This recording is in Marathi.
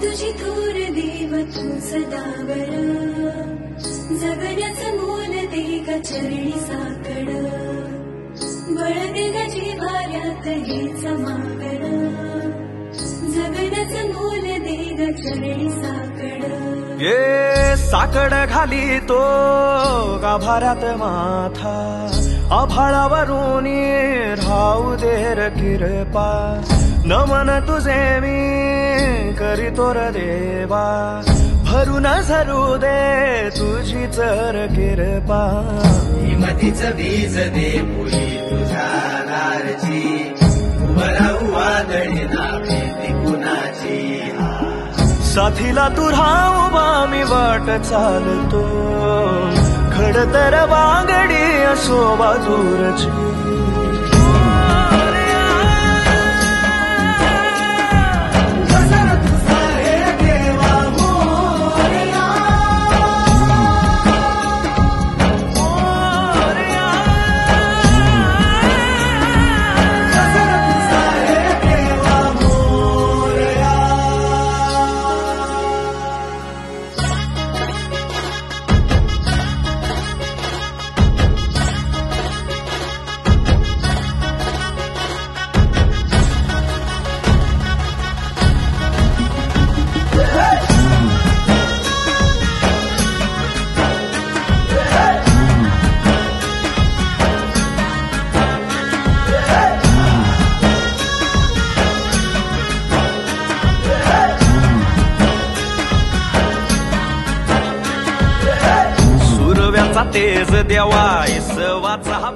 तुझी थोर देव तू सदा बरा, जगण्याचं मोल दे ग चरणी साकड, बळ दे ग जिव्हाऱ्यात हेच मागणं, जगण्याचं मोल दे ग चरणी साकड. ये साकड घाली तो गाभाऱ्यात माथा, आभाळावरून राहू दे र कृपा, नमन तुझे मी करीतो र देवा, भरून झरू दे तुझी चर कृपा. हिमतीचं बीज दे पुरी तुझ्या दारची, उभराऊ वादळी ना भीती कुणाची. साथीला तू राहू मी वाट चालतो, खडतर वागडी असो बाजूरची. तेज देवा इसवाचा